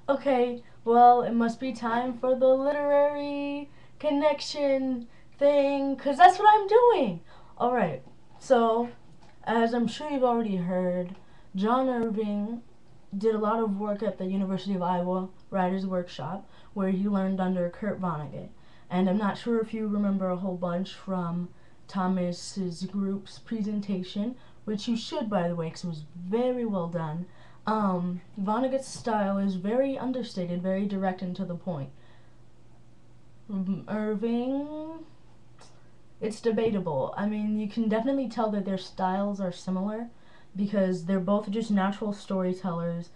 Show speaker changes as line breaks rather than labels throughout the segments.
Okay, well, it must be time for the literary connection thing, because that's what I'm doing. Alright, so, as I'm sure you've already heard, John Irving did a lot of work at the University of Iowa Writers' Workshop, where he learned under Kurt Vonnegut. And I'm not sure if you remember a whole bunch from Thomas's group's presentation, which you should, by the way, because it was very well done. Vonnegut's style is very understated, very direct and to the point. Irving, it's debatable. I mean, you can definitely tell that their styles are similar because they're both just natural storytellers,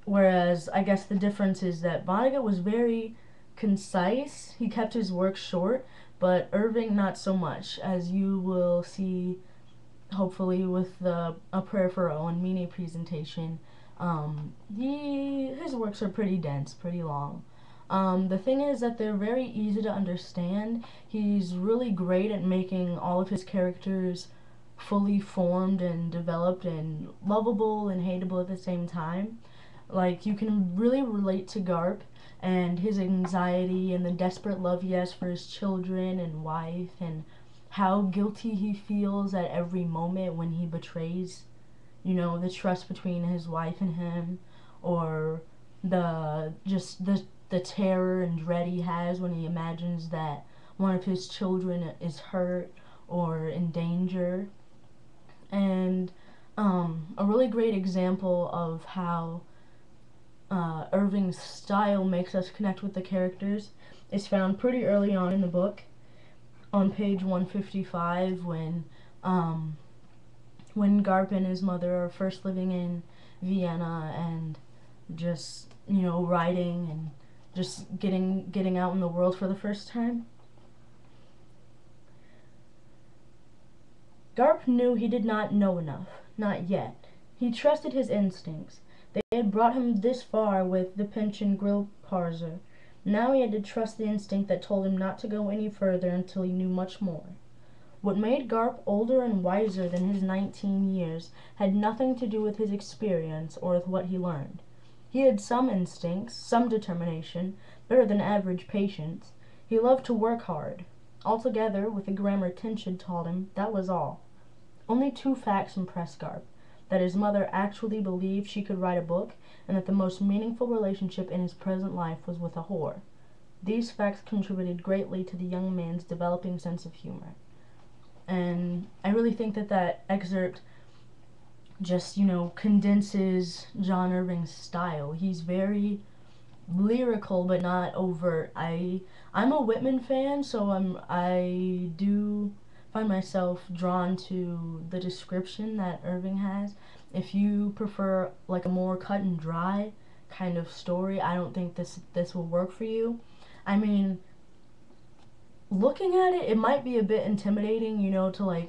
whereas I guess the difference is that Vonnegut was very concise. He kept his work short, but Irving not so much, as you will see hopefully with the A Prayer for Owen mini presentation. His works are pretty dense, pretty long. The thing is that they're very easy to understand. He's really great at making all of his characters fully formed and developed and lovable and hateable at the same time. Like, you can really relate to Garp and his anxiety and the desperate love he has for his children and wife and how guilty he feels at every moment when he betrays, the trust between his wife and him, or the terror and dread he has when he imagines that one of his children is hurt or in danger. And a really great example of how Irving's style makes us connect with the characters is found pretty early on in the book, on page 155, when Garp and his mother are first living in Vienna and just, writing and just getting out in the world for the first time. Garp knew he did not know enough, not yet. He trusted his instincts. They had brought him this far with the pinch and grill parser. Now he had to trust the instinct that told him not to go any further until he knew much more. What made Garp older and wiser than his 19 years had nothing to do with his experience or with what he learned. He had some instincts, some determination, better than average patience. He loved to work hard. Altogether, with the grammar Tinch had taught him, that was all. Only two facts impressed Garp: that his mother actually believed she could write a book, and that the most meaningful relationship in his present life was with a whore. These facts contributed greatly to the young man's developing sense of humor. And I really think that excerpt just, condenses John Irving's style. He's very lyrical but not overt. I'm a Whitman fan, so I do find myself drawn to the description that Irving has. If you prefer like a more cut and dry kind of story, I don't think this will work for you. I mean, looking at it, it might be a bit intimidating, to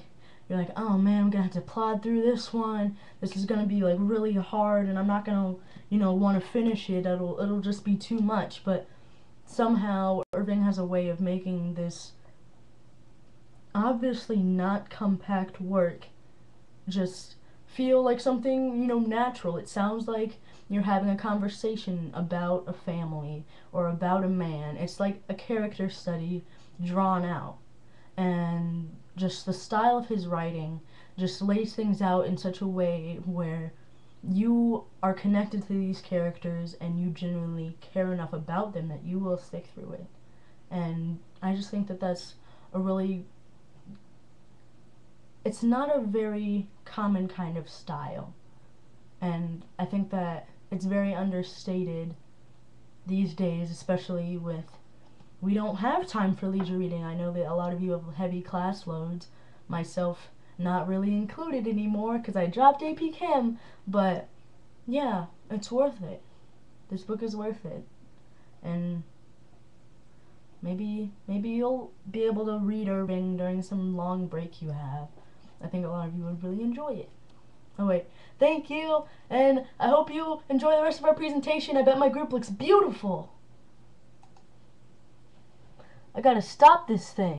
you're like, oh man, I'm gonna have to plod through this one. This is gonna be like really hard, and I'm not gonna, want to finish it. It'll just be too much. But somehow Irving has a way of making this obviously not compact work just feel like something, natural. It sounds like you're having a conversation about a family or about a man. It's like a character study drawn out. And just the style of his writing just lays things out in such a way where you are connected to these characters and you genuinely care enough about them that you will stick through it. And I just think that that's a really, it's not a very common kind of style. And I think that it's very understated these days, especially with, we don't have time for leisure reading. I know that a lot of you have heavy class loads, myself not really included anymore because I dropped AP Chem, but yeah, it's worth it. This book is worth it. And maybe you'll be able to read Irving during some long break you have. I think a lot of you would really enjoy it. Oh wait, thank you, and I hope you enjoy the rest of our presentation. I bet my group looks beautiful. I gotta stop this thing.